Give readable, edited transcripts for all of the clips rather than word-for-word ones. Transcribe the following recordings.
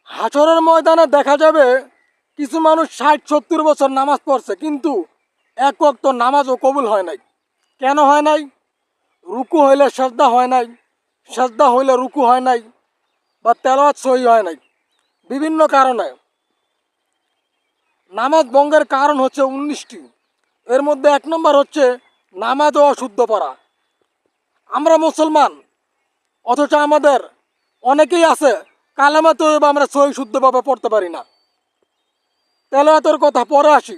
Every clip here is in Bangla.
হাসরের ময়দানে দেখা যাবে কিছু মানুষ 60-70 বছর নামাজ পড়ছে, কিন্তু এক ওয়াক্ত নামাজও কবুল হয় নাই। কেন হয় নাই? রুকু হইলে সেজদা হয় নাই, সেজদা হইলে রুকু হয় নাই, বা তেলাওয়াত সহি হয় নাই। বিভিন্ন কারণে নামাজ ভঙ্গের কারণ হচ্ছে 19টি। এর মধ্যে 1 নম্বর হচ্ছে নামাজও অশুদ্ধ পড়া। আমরা মুসলমান, অথচ আমাদের অনেকেই আছে কালেমা তৈয়ব আমরা সহি শুদ্ধভাবে পড়তে পারি না। তেলাওয়াতের কথা পরে আসি,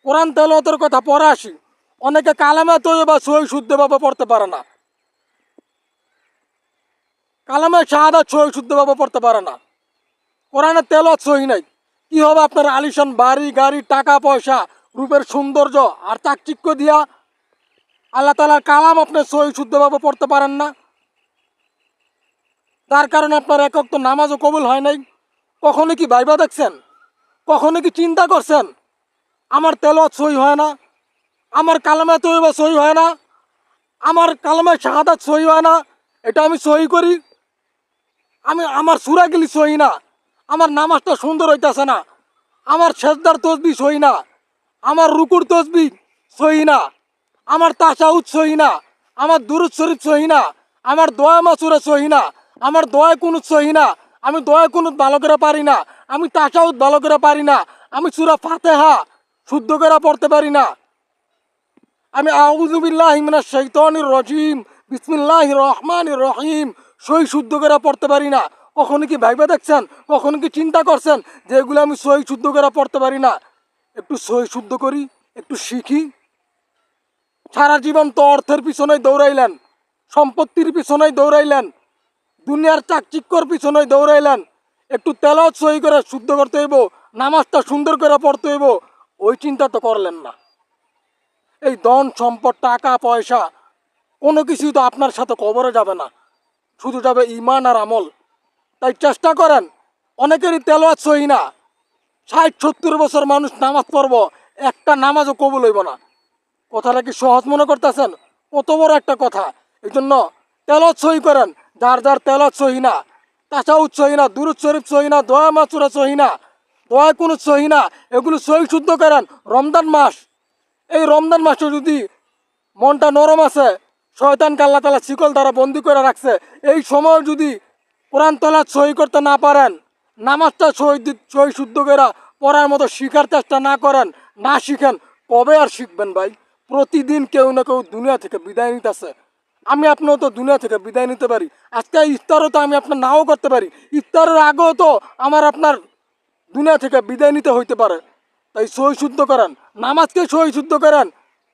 কোরআন তেলাওয়াতের কথা পরে আসি। অনেকে কালেমা তৈয়ব বা সহি শুদ্ধভাবে পড়তে পারে না, কালেমা শাহাদাত সহি শুদ্ধভাবে পড়তে পারে না, কোরআনের তেলাওয়াত সহি নাই। কি হবে আপনার আলিশান বাড়ি গাড়ি টাকা পয়সা রূপের সৌন্দর্য আর চাকচিক্য দিয়া আল্লাহ তাআলার কালাম আপনি সহি শুদ্ধভাবে পড়তে পারেন না, তার কারণে আপনার এক ওয়াক্ত নামাজও কবুল হয় নাই। কখনো কি ভাইবা দেখছেন? কখনো কি চিন্তা করছেন আমার তেলাওয়াত সহি হয় না, আমার কালেমা তৈয়বা সহি হয় না, আমার কালেমা শাহাদাত সহি হয় না? এটা আমি সহি করি, আমার সূরাগুলি সহি না, আমার নামাজটা সুন্দর হইতেছে না, আমার সেজদার তসবি সহি না, আমার রুকুর তসবি সহি না, আমার তাশাহুদ সহি না, আমার দুরূদ শরীফ সহি না, আমার দোয়া মাসুরা সহি না, আমার দোয়া কুনুত সহি না, আমি দোয়া কুনুত ভালো করে পারি না, আমি তাশাহুদ ভালো করে পারি না, আমি সূরা ফাতিহা শুদ্ধ করে পড়তে পারি না, আমি আউযু বিল্লাহি মিনাশ শাইতানির রাজিম বিসমিল্লাহির রহমানির রহিম সহি শুদ্ধ করে পড়তে পারি না। কখনো কি ভাইবা দেখছেন? কখনো কি চিন্তা করছেন যে এগুলো আমি সহি শুদ্ধ করে পড়তে পারি না? একটু সহি শুদ্ধ করি, একটু শিখি। সারা জীবন তো অর্থের পিছনেই দৌড়াইলেন, সম্পত্তির পিছনেই দৌড়াইলেন, দুনিয়ার চাকচিক্যর পিছনেই দৌড়াইলেন। একটু তেলাওয়াত সহি করে শুদ্ধ করতে হইব, নামাজটা সুন্দর করে পড়তে হইব, ওই চিন্তা তো করলেন না। এই ধন সম্পদ টাকা পয়সা কোনো কিছুই তো আপনার সাথে কবরে যাবে না, শুধু যাবে ইমান আর আমল। তাই চেষ্টা করেন, অনেকেরই তেলাওয়াত সহি না, 60-70 বছর মানুষ নামাজ পড়ব, একটা নামাজও কবুল হইব না। কথাটা কি সহজ মনে করতেছেন? কত বড় একটা কথা। এই জন্য তেলাওয়াত সহি করেন, যার যার তেলাওয়াত সহি না, তাশাহুদ সহি না, দুরূদ শরীফ সহি না, দোয়া মাসুরা সহি না, দোয়া কুনুত সহি না, এগুলো সহি শুদ্ধ করেন। রমজান মাস, এই রমজান মাসে যদি মনটা নরম আছে, শয়তানকে আল্লাহ তাআলা শিকল দ্বারা বন্দি করে রাখছে, এই সময় যদি কোরআন তেলাওয়াত সহি করতে না পারেন, নামাজটা সহি শুদ্ধ করে পড়ার মতো শিখার চেষ্টা না করেন, না শিখেন, কবে আর শিখবেন ভাই? প্রতিদিন কেউ না কেউ দুনিয়া থেকে বিদায় নিতেছে। আমি আপনিও তো দুনিয়া থেকে বিদায় নিতে পারি। আজকে ইফতারও তো আমি আপনার নাও করতে পারি, ইফতারের আগেও তো আমার আপনার দুনিয়া থেকে বিদায় নিতে হইতে পারে। তাই সহি শুদ্ধ করেন, নামাজকে সহি শুদ্ধ করেন,